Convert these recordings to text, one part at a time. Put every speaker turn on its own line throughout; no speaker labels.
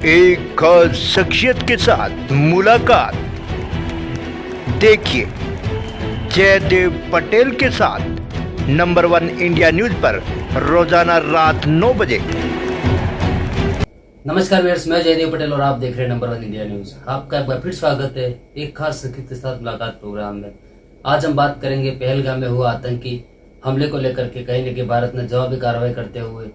एक खास शख्सियत के साथ मुलाकात। देखिए जयदेव पटेल के साथ नंबर 1 इंडिया न्यूज पर रोजाना रात 9 बजे।
नमस्कार व्यूअर्स, मैं जयदेव पटेल और आप देख रहे हैं नंबर 1 इंडिया न्यूज। आपका एक बार फिर स्वागत है एक खास शख्सियत के साथ मुलाकात प्रोग्राम में। आज हम बात करेंगे पहलगाम में हुआ आतंकी हमले को लेकर के। कहीं न कहीं भारत ने जवाबी कार्रवाई करते हुए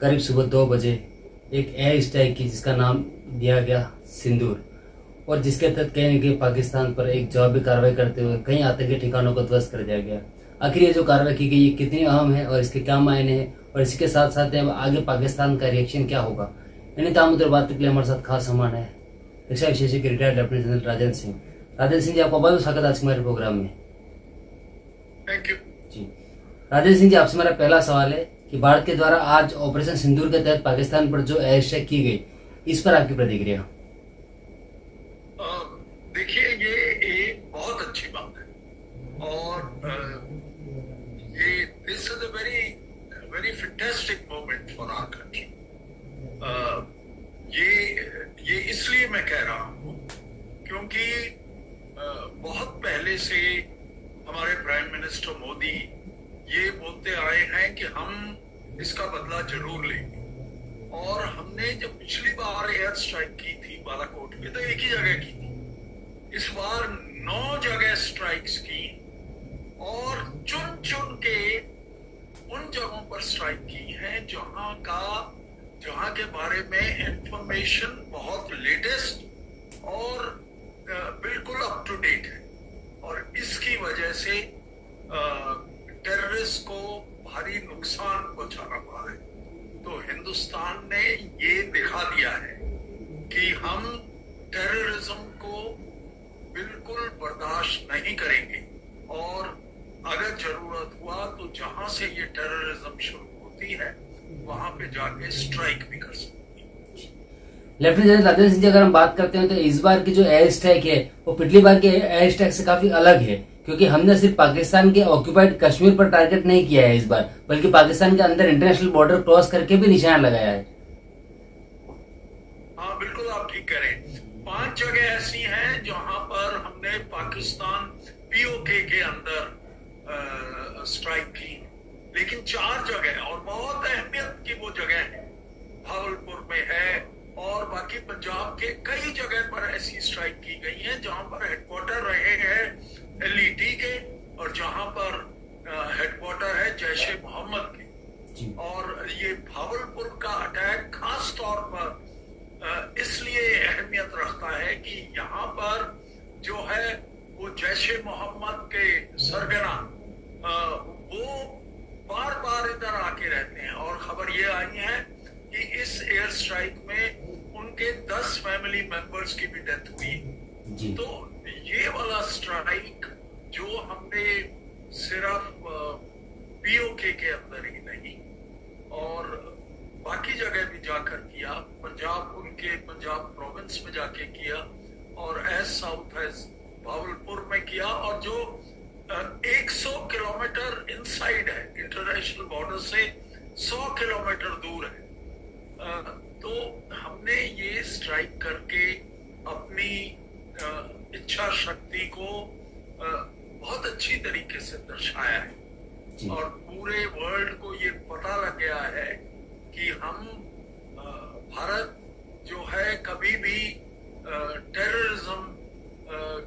करीब सुबह 2 बजे एक एयर स्ट्राइक की, जिसका नाम दिया गया सिंदूर, और जिसके तहत कहीं न कहीं पाकिस्तान पर एक जवाबी कार्रवाई करते हुए कई आतंकी ठिकानों को ध्वस्त कर दिया गया। आखिर ये जो कार्रवाई की गई ये कितनी अहम है और इसके क्या मायने हैं, और इसके साथ साथ आगे पाकिस्तान का रिएक्शन क्या होगा, इन्हीं तमाम उधर बात के लिए हमारे साथ खास सामान है रक्षा विशेषज्ञ retired lieutenant general Rajendra Singh. Rajendra Singh ji, आपका बहुत स्वागत है आज के हमारे प्रोग्राम में।
थैंक यू
जी राजेंद्र सिंह जी, आपसे मेरा पहला सवाल है कि भारत के द्वारा आज ऑपरेशन सिंदूर के तहत पाकिस्तान पर जो एयर स्ट्राइक की गई, इस पर आपकी प्रतिक्रिया।
देखिए, ये एक बहुत अच्छी बात है और ये this is a very very fantastic moment for our country. ये इसलिए मैं कह रहा हूँ क्योंकि बहुत पहले से हमारे प्राइम मिनिस्टर मोदी ये बोलते आए हैं कि हम इसका बदला जरूर लेंगे, और हमने जब पिछली बार एयर स्ट्राइक की थी बालाकोट में तो एक ही जगह की थी। इस बार 9 जगह स्ट्राइक्स की और चुन चुन के उन जगहों पर स्ट्राइक की है जहां के बारे में इंफॉर्मेशन बहुत लेटेस्ट और बिल्कुल अप टू डेट है, और इसकी वजह से टेररिस्ट को भारी नुकसान पहुंचाना पड़ा है। तो हिंदुस्तान ने ये दिखा दिया है कि हम टेररिज्म को बिल्कुल बर्दाश्त नहीं करेंगे, और अगर जरूरत हुआ तो जहां से ये टेररिज्म शुरू होती है वहां पे जाके स्ट्राइक भी कर सकते हैं।
लेफ्टिनेंट जनरल राजेंद्र सिंह जी, अगर हम बात करते हैं तो इस बार की जो एयर स्ट्राइक है वो पिछली बार के एयर स्ट्राइक से काफी अलग है, क्योंकि हमने सिर्फ पाकिस्तान के ऑक्यूपाइड कश्मीर पर टारगेट नहीं किया है इस बार, बल्कि पाकिस्तान के अंदर इंटरनेशनल बॉर्डर क्रॉस करके भी निशाना लगाया है।
हाँ, बिल्कुल आप ठीक कह रहे हैं। 5 जगह ऐसी हैं जहां पर हमने पाकिस्तान पीओके के अंदर स्ट्राइक की, लेकिन 4 जगह और बहुत अहमियत की वो जगह है, भावलपुर में है और बाकी पंजाब के कई जगह पर ऐसी स्ट्राइक की गई है जहां पर हेडक्वार्टर रहे हैं एलईटी के और जहां पर हेडक्वार्टर है जैश ए मोहम्मद के। और ये भावलपुर का अटैक खास तौर पर इसलिए अहमियत रखता है कि यहाँ पर जो है वो जैश ए मोहम्मद के सरगना वो बार बार इधर आके रहते हैं, और खबर ये आई है कि इस एयर स्ट्राइक में उनके 10 फैमिली मेंबर्स की भी डेथ हुई। तो ये वाला स्ट्राइक जो हमने सिर्फ पीओके के अंदर ही नहीं और बाकी जगह भी जाकर किया, पंजाब प्रोविंस में जाके किया और एज साउथ एज भावलपुर में किया, और जो 100 किलोमीटर इनसाइड है इंटरनेशनल बॉर्डर से 100 किलोमीटर दूर है। तो हमने ये स्ट्राइक करके अपनी इच्छा शक्ति को बहुत अच्छी तरीके से दर्शाया है, और पूरे वर्ल्ड को ये पता लग गया है कि हम भारत जो है कभी भी टेररिज्म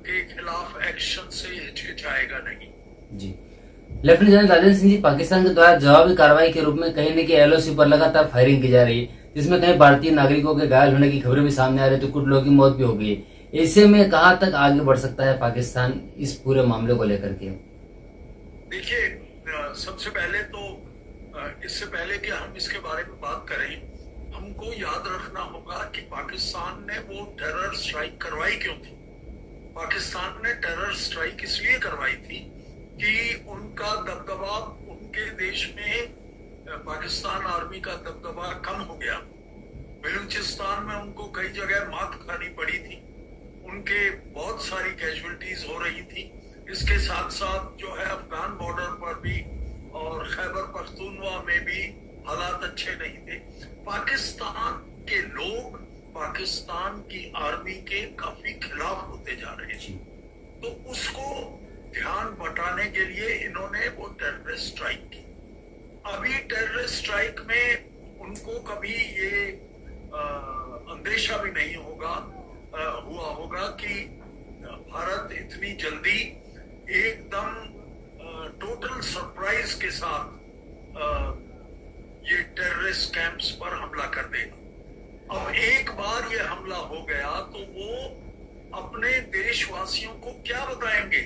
के खिलाफ एक्शन से हिचकिचाएगा नहीं।
जी लेफ्टिनेंट जनरल राजेंद्र सिंह जी, पाकिस्तान के द्वारा जवाबी कार्रवाई के रूप में कहीं न कहीं एलओसी पर लगातार फायरिंग की जा रही है, जिसमें कई भारतीय नागरिकों के घायल होने की खबरें भी सामने आ रही है, तो कुछ लोगों की मौत भी हो गई है। ऐसे में कहां तक आगे बढ़ सकता है पाकिस्तान इस पूरे मामले को लेकर के?
देखिए, सबसे पहले तो इससे पहले कि हम इसके बारे में बात करें, हमको याद रखना होगा कि पाकिस्तान ने वो टेरर स्ट्राइक करवाई क्यों थी। पाकिस्तान ने टेरर स्ट्राइक इसलिए करवाई थी कि उनका दबदबा, उनके देश में पाकिस्तान आर्मी का दबदबा कम हो गया। बलूचिस्तान में उनको कई जगह मात खानी पड़ी थी, उनके बहुत सारी कैजुअलिटीज हो रही थी। इसके साथ साथ जो है अफगान बॉर्डर पर भी और खैबर पख्तूनवा में भी हालात अच्छे नहीं थे। पाकिस्तान के लोग पाकिस्तान की आर्मी के काफी खिलाफ होते जा रहे हैं। तो उसको ध्यान बटाने के लिए इन्होंने वो टेररिस्ट स्ट्राइक की। अभी टेररिस्ट स्ट्राइक में उनको कभी ये अंदेशा भी नहीं हुआ होगा कि भारत इतनी जल्दी एकदम टोटल सरप्राइज के साथ ये टेररिस्ट कैंप्स पर हमला कर देगा। अब एक बार ये हमला हो गया तो वो अपने देशवासियों को क्या बताएंगे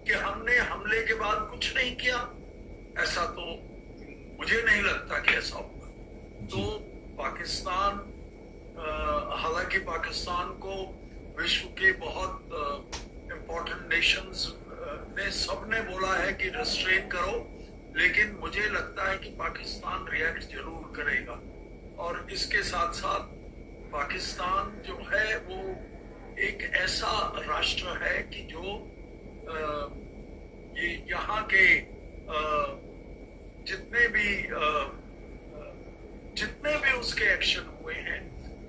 कि हमने हमले के बाद कुछ नहीं किया? ऐसा तो मुझे नहीं लगता कि ऐसा होगा। तो पाकिस्तान, हालांकि पाकिस्तान को विश्व के बहुत इम्पोर्टेंट नेशंस ने सबने बोला है कि रिस्ट्रेन करो, लेकिन मुझे लगता है कि पाकिस्तान रिएक्ट जरूर करेगा। और इसके साथ साथ पाकिस्तान जो है वो एक ऐसा राष्ट्र है कि जो ये यहाँ के जितने भी उसके एक्शन हुए हैं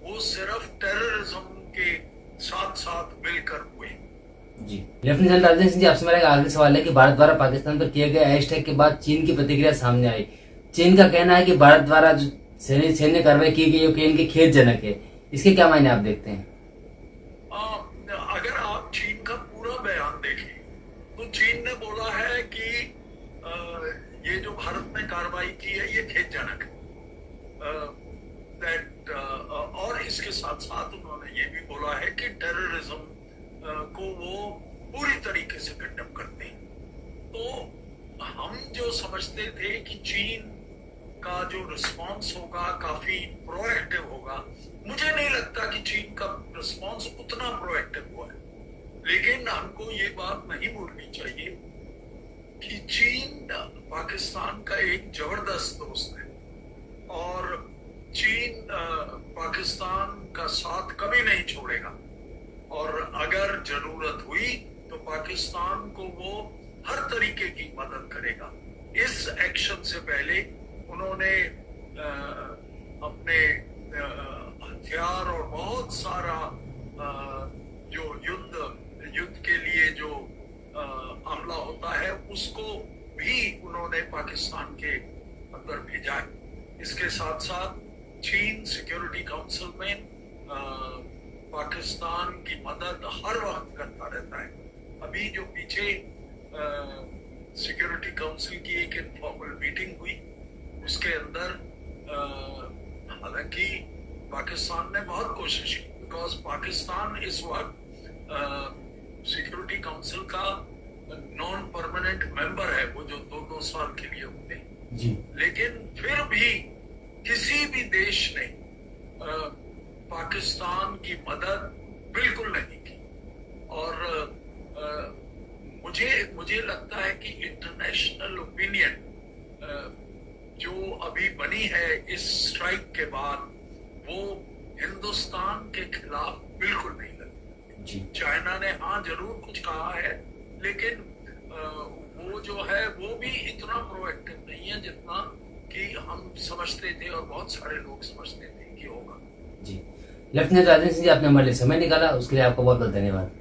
वो सिर्फ टेररिज्म के साथ साथ मिलकर हुए।
जी, लेफ्टिनेंट जनरल राजेंद्र सिंह जी, आपसे मेरा एक आखिरी सवाल है कि भारत द्वारा पाकिस्तान पर किए गए एयर स्ट्राइक के बाद चीन की प्रतिक्रिया सामने आई। चीन का कहना है कि भारत द्वारा जो सैन्य कार्रवाई की गई है इनके खेदजनक है। इसके क्या मायने आप देखते हैं?
अगर आप चीन का पूरा बयान देखें तो चीन ने बोला है कि ये जो भारत ने कार्रवाई की है ये खेदजनक है। और इसके साथ साथ उन्होंने ये भी बोला है कि टेररिज्म को वो पूरी तरीके से कंडेम करते हैं। तो हम जो समझते थे कि चीन का जो रिस्पांस होगा काफी प्रोएक्टिव होगा, मुझे नहीं लगता कि चीन का रिस्पांस उतना प्रोएक्टिव हुआ है। लेकिन हमको ये बात नहीं भूलनी चाहिए कि चीन पाकिस्तान का एक जबरदस्त दोस्त है और चीन पाकिस्तान का साथ कभी नहीं छोड़ेगा। और अगर जरूरत हुई तो पाकिस्तान को वो हर तरीके की मदद करेगा। इस एक्शन से पहले उन्होंने अपने हथियार और बहुत सारा जो युद्ध के लिए जो हमला होता है उसको भी उन्होंने पाकिस्तान के अंदर भेजा है। इसके साथ साथ चीन सिक्योरिटी काउंसिल में पाकिस्तान की मदद हर वक्त करता रहता है। अभी जो पीछे सिक्योरिटी काउंसिल की एक इनफॉर्मल मीटिंग हुई उसके अंदर हालांकि पाकिस्तान ने बहुत कोशिश की, बिकॉज पाकिस्तान इस वक्त सिक्योरिटी काउंसिल का नॉन परमानेंट मेंबर है, वो जो 2-2 साल के लिए होते हैं
जी। लेकिन
फिर भी किसी भी देश ने पाकिस्तान की मदद बिल्कुल नहीं की। और मुझे लगता है कि इंटरनेशनल ओपिनियन जो अभी बनी है इस स्ट्राइक के बाद वो हिंदुस्तान के खिलाफ बिल्कुल नहीं लगी। चाइना ने हाँ जरूर कुछ कहा है, लेकिन वो जो है वो भी इतना प्रोएक्टिव नहीं है जितना कि हम समझते थे और बहुत सारे लोग समझते थे कि होगा।
जी, लेफ्टिनेंट राजेंद्र सिंह जी, आपने हमारे लिए समय निकाला, उसके लिए आपका बहुत बहुत धन्यवाद।